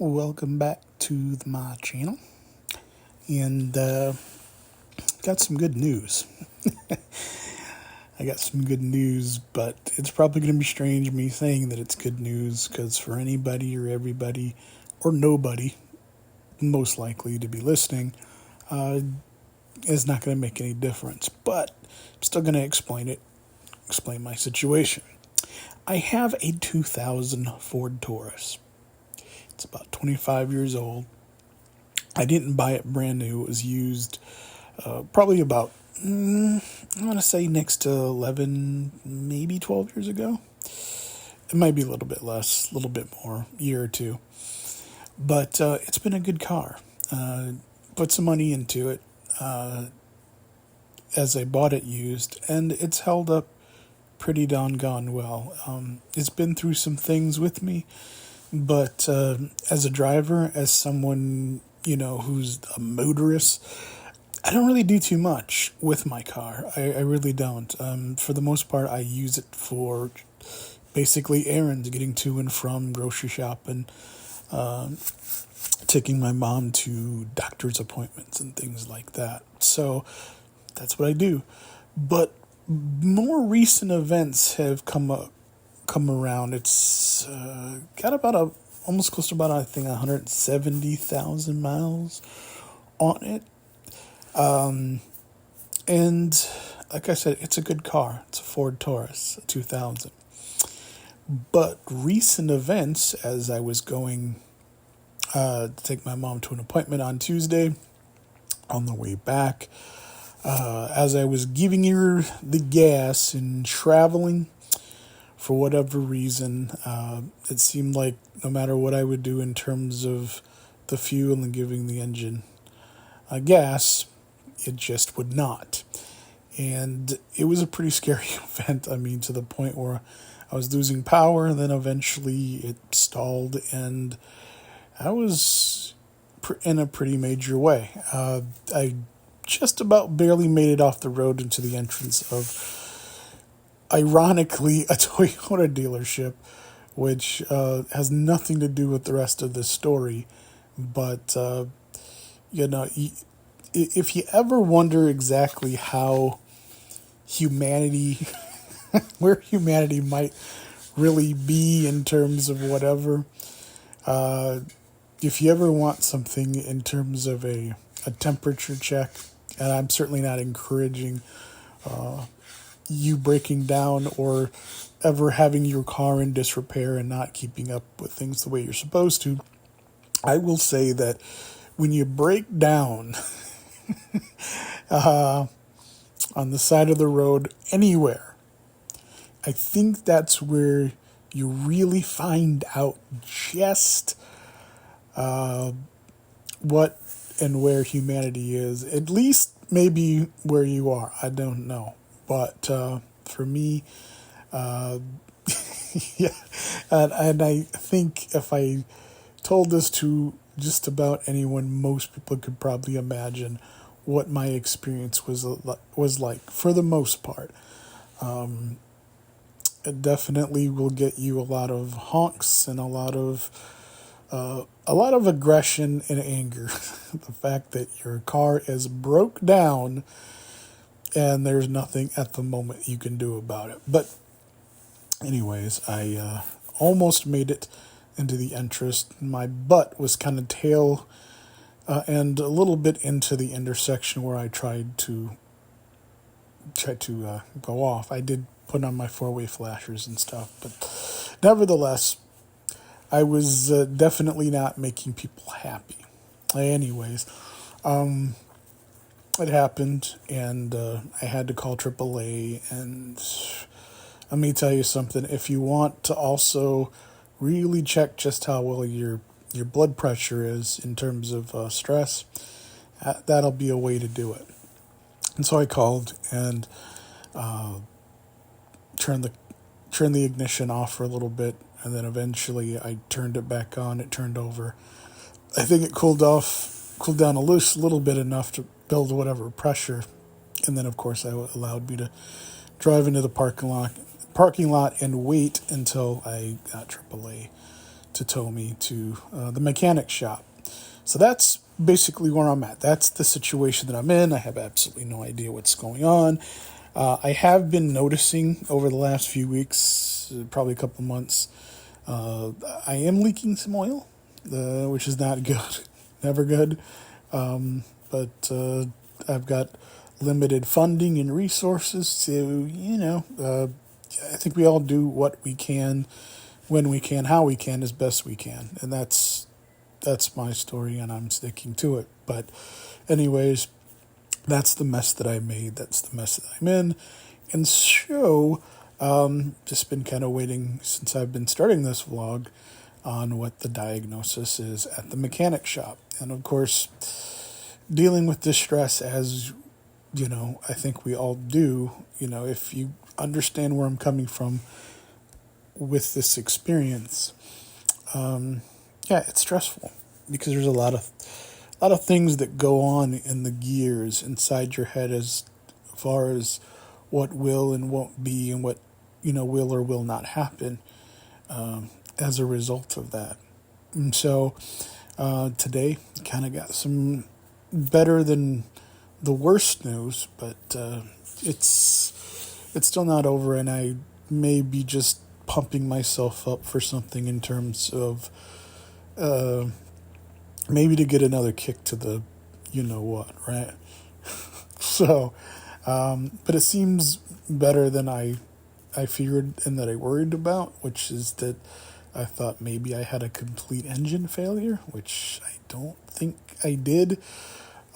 Welcome back to my channel, and got some good news. I got some good news, but it's probably going to be strange me saying that it's good news, because for anybody or everybody or nobody most likely to be listening, it's not going to make any difference. But I'm still going to explain my situation. I have a 2000 Ford Taurus. It's about 25 years old. I didn't buy it brand new. It was used probably about, I want to say next to 11, maybe 12 years ago. It might be a little bit less, a little bit more, year or two. But it's been a good car. Put some money into it as I bought it used, and it's held up pretty doggone well. It's been through some things with me, but as a driver, as someone, who's a motorist, I don't really do too much with my car. I really don't. For the most part, I use it for basically errands, getting to and from grocery shopping, taking my mom to doctor's appointments and things like that. So that's what I do. But more recent events have come around. It's got about almost close to about, I think, 170,000 miles on it. And like I said, it's a good car. It's a Ford Taurus, a 2000. But recent events, as I was going to take my mom to an appointment on Tuesday, on the way back, as I was giving her the gas and traveling, for whatever reason, it seemed like no matter what I would do in terms of the fuel and giving the engine gas, it just would not. And it was a pretty scary event. I mean, to the point where I was losing power, and then eventually it stalled, and I was in a pretty major way. I just about barely made it off the road into the entrance of, ironically, a Toyota dealership, which has nothing to do with the rest of the story. But, if you ever wonder exactly how humanity, where humanity might really be in terms of whatever, if you ever want something in terms of a temperature check, and I'm certainly not encouraging you breaking down or ever having your car in disrepair and not keeping up with things the way you're supposed to, I will say that when you break down on the side of the road anywhere, I think that's where you really find out just what and where humanity is. At least maybe where you are. I don't know. But for me, yeah, and I think if I told this to just about anyone, most people could probably imagine what my experience was like for the most part. It definitely will get you a lot of honks and a lot of aggression and anger. The fact that your car is broke down and there's nothing at the moment you can do about it. But anyways, I almost made it into the entrance. My butt was kind of tail and a little bit into the intersection where I tried to go off. I did put on my four-way flashers and stuff, but nevertheless, I was definitely not making people happy. Anyways, it happened, and I had to call AAA, and let me tell you something. If you want to also really check just how well your blood pressure is in terms of stress, that'll be a way to do it. And so I called and turned the ignition off for a little bit, and then eventually I turned it back on. It turned over. I think it cooled down a little bit enough to build whatever pressure, and then of course that allowed me to drive into the parking lot and wait until I got AAA to tow me to the mechanic shop. So that's basically where I'm at. That's the situation that I'm in. I have absolutely no idea what's going on. I have been noticing over the last few weeks, probably a couple months, I am leaking some oil, which is not good, never good. But I've got limited funding and resources to, I think we all do what we can, when we can, how we can, as best we can, and that's my story, and I'm sticking to it. But, anyways, that's the mess that I made. That's the mess that I'm in, and so just been kind of waiting since I've been starting this vlog on what the diagnosis is at the mechanic shop, and of course, dealing with distress as I think we all do. If you understand where I'm coming from with this experience, yeah, it's stressful because there's a lot of things that go on in the gears inside your head as far as what will and won't be and what will or will not happen as a result of that. And so today kind of got some better than the worst news, but it's still not over, and I may be just pumping myself up for something in terms of maybe to get another kick to the what, right? So, but it seems better than I feared and that I worried about, which is that I thought maybe I had a complete engine failure, which I don't think I did.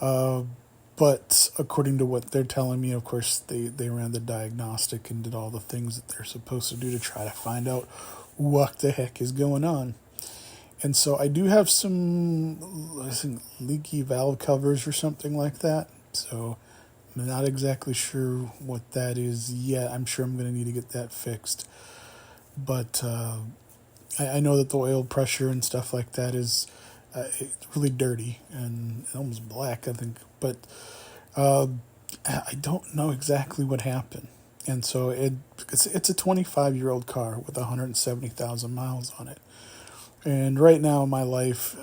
But according to what they're telling me, of course, they ran the diagnostic and did all the things that they're supposed to do to try to find out what the heck is going on. And so I do have some, I think, leaky valve covers or something like that. So I'm not exactly sure what that is yet. I'm sure I'm going to need to get that fixed. But I know that the oil pressure and stuff like that is really dirty and almost black, I think. But I don't know exactly what happened. And so it's a 25-year-old car with 170,000 miles on it. And right now in my life,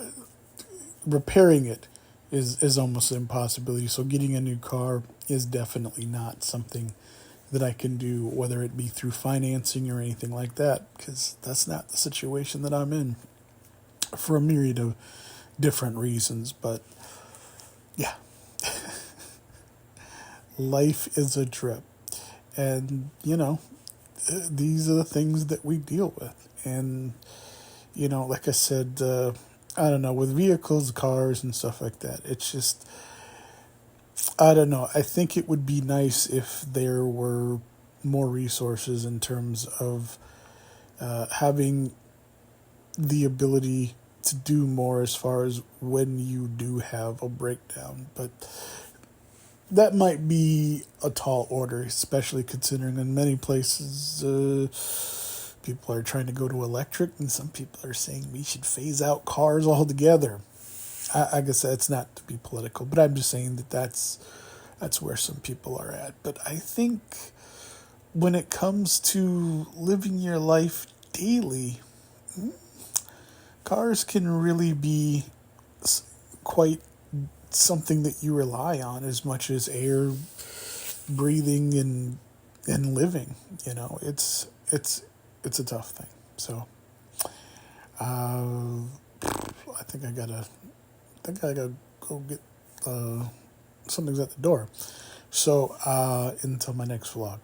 repairing it is almost an impossibility. So getting a new car is definitely not something that I can do, whether it be through financing or anything like that, because that's not the situation that I'm in for a myriad of different reasons. But yeah, life is a trip. And, these are the things that we deal with. And, like I said, I don't know, with vehicles, cars, and stuff like that, it's just, I don't know. I think it would be nice if there were more resources in terms of having the ability to do more as far as when you do have a breakdown. But that might be a tall order, especially considering in many places people are trying to go to electric, and some people are saying we should phase out cars altogether. I guess that's not to be political, but I'm just saying that's where some people are at. But I think when it comes to living your life daily, cars can really be quite something that you rely on as much as air, breathing, and living. It's a tough thing. So I think I gotta go get something's at the door. So until my next vlog.